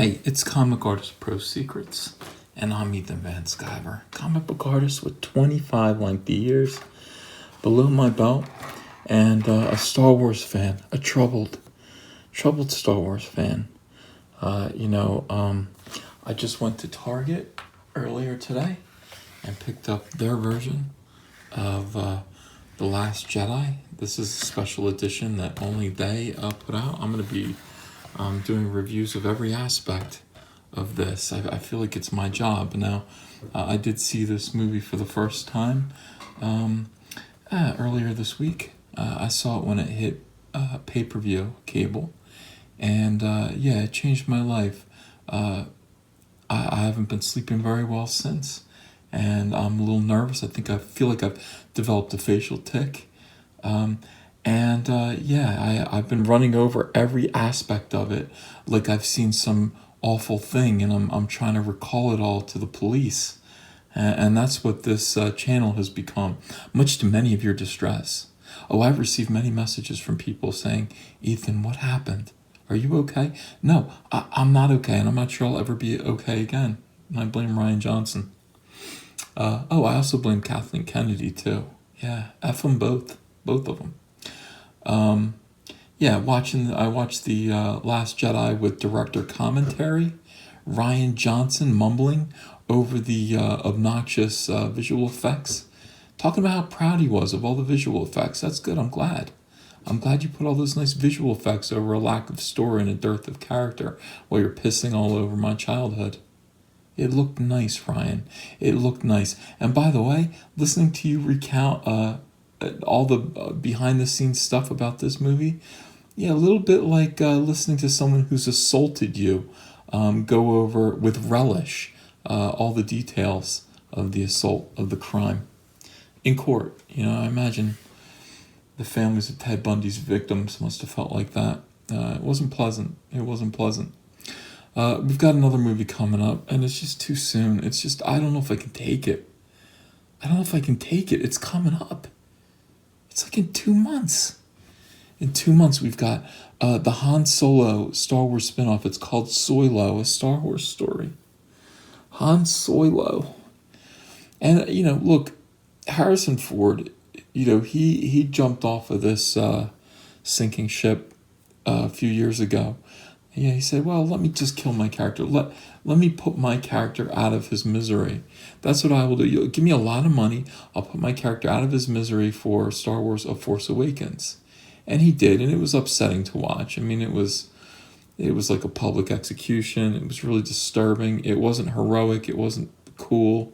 Hey, it's Comic Artist Pro Secrets, and I'm Ethan Van Sciver, comic book artist with 25 lengthy years below my belt, and a Star Wars fan, a troubled Star Wars fan. I just went to Target earlier today and picked up their version of The Last Jedi. This is a special edition that only they put out. I'm going to be doing reviews of every aspect of this. I feel like it's my job. Now, I did see this movie for the first time earlier this week. I saw it when it hit pay-per-view cable, and it changed my life. I haven't been sleeping very well since, and I'm a little nervous. I feel like I've developed a facial tic. I've been running over every aspect of it like I've seen some awful thing, and I'm trying to recall it all to the police. And that's what this channel has become, much to many of your distress. Oh, I've received many messages from people saying, Ethan, what happened? Are you okay? No, I'm not okay, and I'm not sure I'll ever be okay again. And I blame Ryan Johnson. I also blame Kathleen Kennedy, too. Yeah, F them both of them. I watched The Last Jedi with director commentary, Ryan Johnson mumbling over the obnoxious visual effects, talking about how proud he was of all the visual effects. That's good. I'm glad you put all those nice visual effects over a lack of story and a dearth of character while you're pissing all over my childhood. It looked nice, Ryan. It looked nice. And by the way, listening to you recount all the behind-the-scenes stuff about this movie, a little bit like listening to someone who's assaulted you go over with relish all the details of the assault, of the crime in court. I imagine the families of Ted Bundy's victims must have felt like that. It wasn't pleasant. We've got another movie coming up, and it's just too soon. It's just, I don't know if I can take it. It's coming up. It's like in 2 months. In 2 months, we've got the Han Solo Star Wars spinoff. It's called Soylo, a Star Wars story. Han Soylo. And, look, Harrison Ford, he jumped off of this sinking ship a few years ago. Yeah, he said, well, let me just kill my character. Let me put my character out of his misery. That's what I will do. You'll give me a lot of money. I'll put my character out of his misery for Star Wars A Force Awakens. And he did, and it was upsetting to watch. I mean, it was like a public execution. It was really disturbing. It wasn't heroic. It wasn't cool.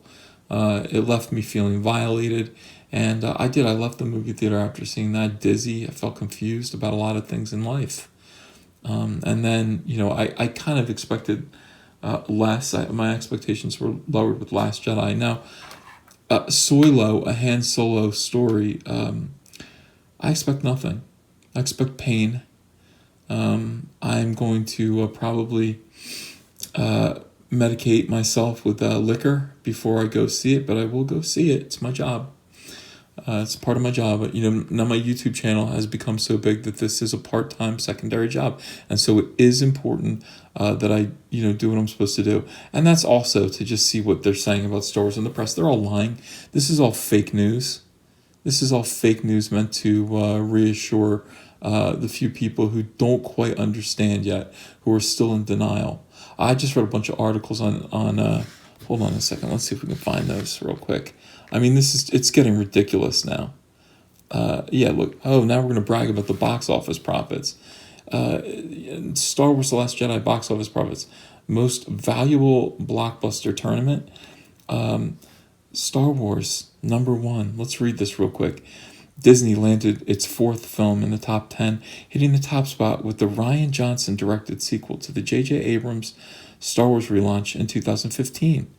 It left me feeling violated. And I left the movie theater after seeing that dizzy. I felt confused about a lot of things in life. And then, I kind of expected less. My expectations were lowered with Last Jedi. Now, Soylo, a Han Solo story, I expect nothing. I expect pain. I'm going to probably medicate myself with liquor before I go see it, but I will go see it. It's my job. It's part of my job. Now my YouTube channel has become so big that this is a part-time secondary job. And so it is important that I, do what I'm supposed to do. And that's also to just see what they're saying about Star Wars in the press. They're all lying. This is all fake news. This is all fake news meant to reassure the few people who don't quite understand yet, who are still in denial. I just read a bunch of articles on hold on a second. Let's see if we can find those real quick. I mean, it's getting ridiculous now. Look. Oh, now we're going to brag about the box office profits. Star Wars The Last Jedi box office profits. Most valuable blockbuster tournament. Star Wars, number 1. Let's read this real quick. Disney landed its 4th film in the top 10, hitting the top spot with the Ryan Johnson directed sequel to the J.J. Abrams Star Wars relaunch in 2015.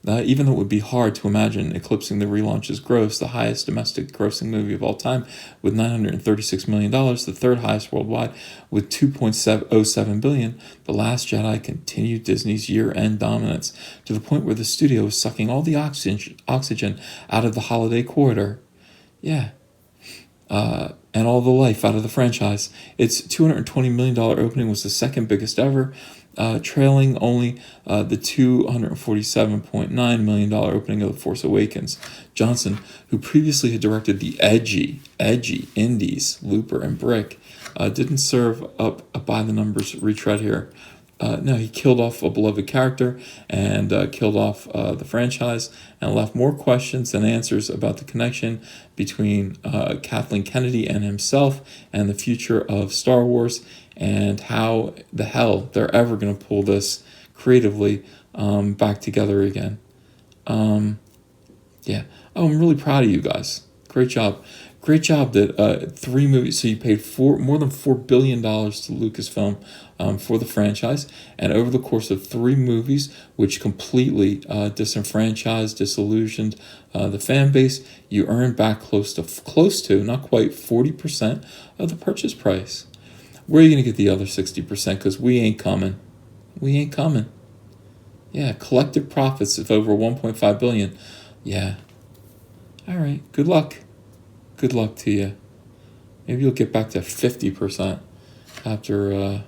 Even though it would be hard to imagine eclipsing the relaunch's gross, the highest domestic grossing movie of all time with $936 million, the third highest worldwide with $2.07 billion, The Last Jedi continued Disney's year-end dominance to the point where the studio was sucking all the oxygen out of the holiday quarter. Yeah. And all the life out of the franchise. Its $220 million opening was the second biggest ever, trailing only the $247.9 million opening of The Force Awakens. Johnson, who previously had directed the edgy indies, Looper and Brick, didn't serve up by the numbers retread here. No, he killed off a beloved character and killed off the franchise and left more questions than answers about the connection between Kathleen Kennedy and himself and the future of Star Wars and how the hell they're ever going to pull this creatively back together again. Yeah. Oh, I'm really proud of you guys. Great job. Great job that 3 movies, so you paid more than $4 billion to Lucasfilm for the franchise, and over the course of 3 movies, which completely disenfranchised, disillusioned the fan base, you earned back close to, not quite 40% of the purchase price. Where are you going to get the other 60%? Because we ain't coming. We ain't coming. Yeah, collective profits of over $1.5 billion. Yeah. All right, good luck. Good luck to you. Maybe you'll get back to 50% after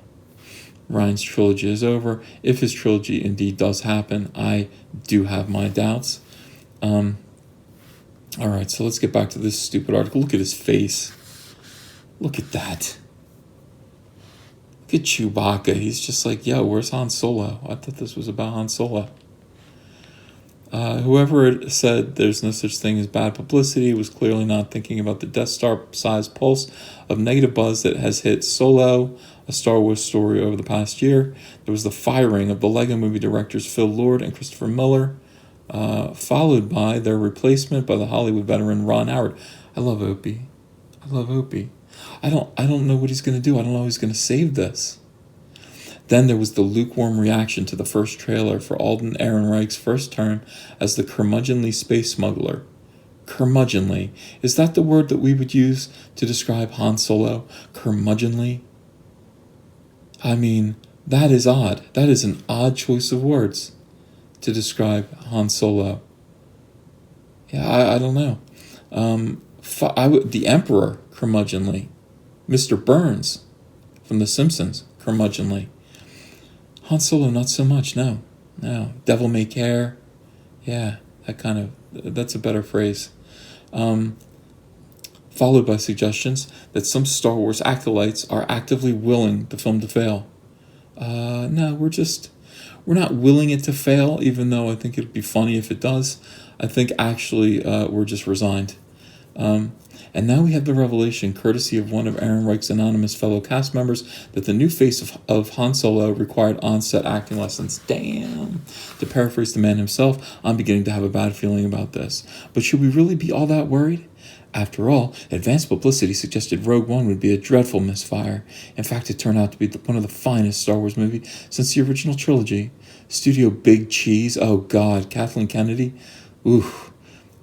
Ryan's trilogy is over. If his trilogy indeed does happen, I do have my doubts. All right, so let's get back to this stupid article. Look at his face. Look at that. Look at Chewbacca. He's just like, yo, where's Han Solo? I thought this was about Han Solo. Whoever said there's no such thing as bad publicity was clearly not thinking about the Death Star-sized pulse of negative buzz that has hit Solo, a Star Wars story, over the past year. There was the firing of the Lego movie directors Phil Lord and Christopher Miller, followed by their replacement by the Hollywood veteran Ron Howard. I love Opie. I don't know what he's going to do. I don't know how he's going to save this. Then there was the lukewarm reaction to the first trailer for Alden Ehrenreich's first turn as the curmudgeonly space smuggler. Curmudgeonly. Is that the word that we would use to describe Han Solo? Curmudgeonly? I mean, that is odd. That is an odd choice of words to describe Han Solo. Yeah, I don't know. The Emperor, curmudgeonly. Mr. Burns from The Simpsons, curmudgeonly. Han Solo, not so much, no. Devil May Care, yeah, that's a better phrase. Followed by suggestions that some Star Wars acolytes are actively willing the film to fail. No, we're not willing it to fail, even though I think it'd be funny if it does. I think actually we're just resigned. And now we have the revelation, courtesy of one of Ehrenreich's anonymous fellow cast members, that the new face of Han Solo required on-set acting lessons. Damn. To paraphrase the man himself, I'm beginning to have a bad feeling about this. But should we really be all that worried? After all, advanced publicity suggested Rogue One would be a dreadful misfire. In fact, it turned out to be one of the finest Star Wars movies since the original trilogy. Studio Big Cheese, oh God, Kathleen Kennedy, oof.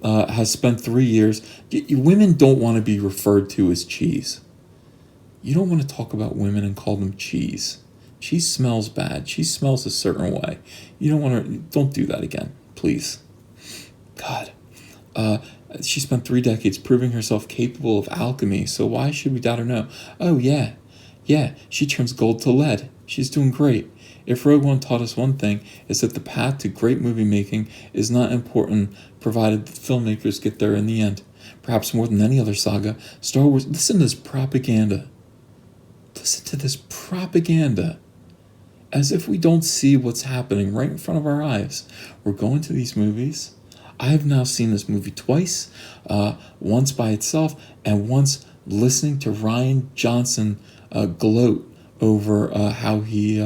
Has spent 3 years. Women don't want to be referred to as cheese. You don't want to talk about women and call them cheese. Cheese smells bad. Cheese smells a certain way. Don't do that again, please. God. She spent 3 decades proving herself capable of alchemy, so why should we doubt her now? Oh, yeah, she turns gold to lead. She's doing great. If Rogue One taught us one thing, it's that the path to great movie making is not important, provided the filmmakers get there in the end. Perhaps more than any other saga, Star Wars... Listen to this propaganda. As if we don't see what's happening right in front of our eyes. We're going to these movies. I have now seen this movie twice, once by itself, and once listening to Rian Johnson gloat over how he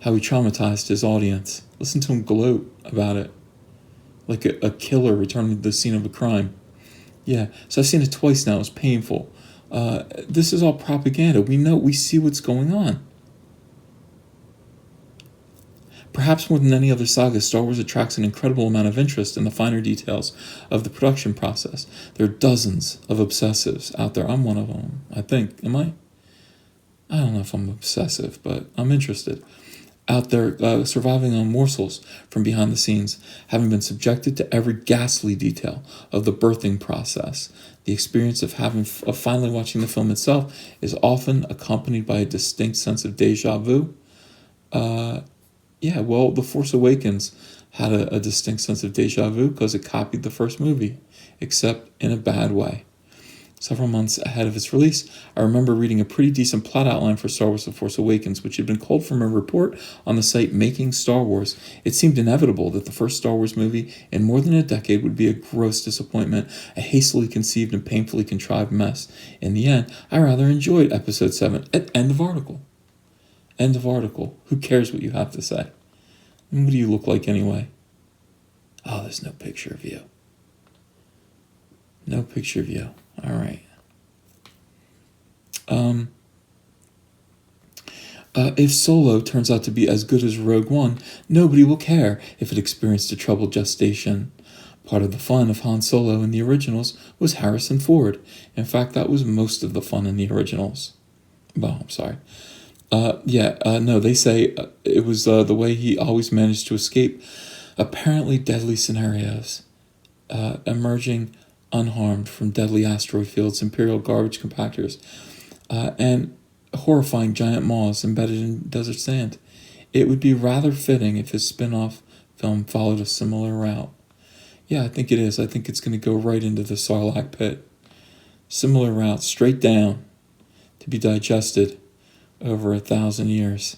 traumatized his audience. Listen to him gloat about it. Like a killer returning to the scene of a crime. Yeah, so I've seen it twice now. It's painful. This is all propaganda. We see what's going on. Perhaps more than any other saga, Star Wars attracts an incredible amount of interest in the finer details of the production process. There are dozens of obsessives out there. I'm one of them, I think. Am I? I don't know if I'm obsessive, but I'm interested. Out there surviving on morsels from behind the scenes, having been subjected to every ghastly detail of the birthing process. The experience of finally watching the film itself is often accompanied by a distinct sense of deja vu. Yeah, well, The Force Awakens had a distinct sense of deja vu because it copied the first movie, except in a bad way. Several months ahead of its release, I remember reading a pretty decent plot outline for Star Wars The Force Awakens, which had been culled from a report on the site Making Star Wars. It seemed inevitable that the first Star Wars movie in more than a decade would be a gross disappointment, a hastily conceived and painfully contrived mess. In the end, I rather enjoyed Episode 7. End of article. End of article. Who cares what you have to say? And what do you look like anyway? Oh, there's no picture of you. No picture of you. All right. If Solo turns out to be as good as Rogue One, nobody will care if it experienced a troubled gestation. Part of the fun of Han Solo in the originals was Harrison Ford. In fact, that was most of the fun in the originals. Well, I'm sorry. No, they say it was the way he always managed to escape apparently deadly scenarios, emerging unharmed from deadly asteroid fields, Imperial garbage compactors, and horrifying giant maws embedded in desert sand. It would be rather fitting if his spin-off film followed a similar route. Yeah, I think it is. I think it's going to go right into the Sarlacc pit. Similar route, straight down, to be digested over 1,000 years.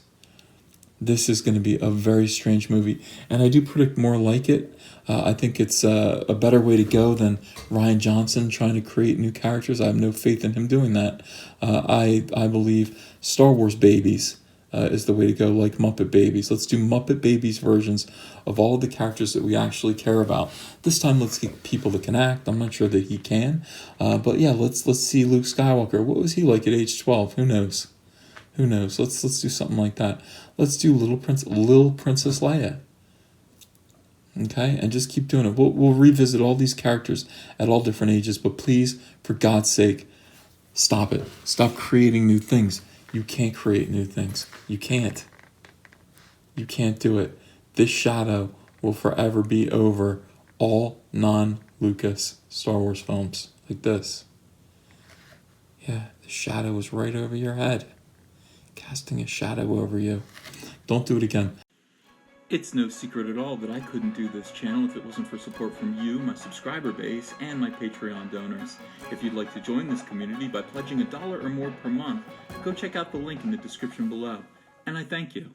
This is going to be a very strange movie, and I do predict more like it. I think it's a better way to go than Rian Johnson trying to create new characters. I have no faith in him doing that. I believe Star Wars Babies is the way to go, like Muppet Babies. Let's do Muppet Babies versions of all of the characters that we actually care about. This time, let's get people that can act. I'm not sure that he can, but yeah, let's see Luke Skywalker. What was he like at age 12? Who knows? Who knows? Let's do something like that. Let's do Little Princess Leia. Okay, and just keep doing it. We'll revisit all these characters at all different ages, but please, for God's sake, stop it. Stop creating new things. You can't create new things. You can't. You can't do it. This shadow will forever be over all non-Lucas Star Wars films like this. Yeah, the shadow is right over your head, casting a shadow over you. Don't do it again. It's no secret at all that I couldn't do this channel if it wasn't for support from you, my subscriber base, and my Patreon donors. If you'd like to join this community by pledging $1 or more per month, go check out the link in the description below. And I thank you.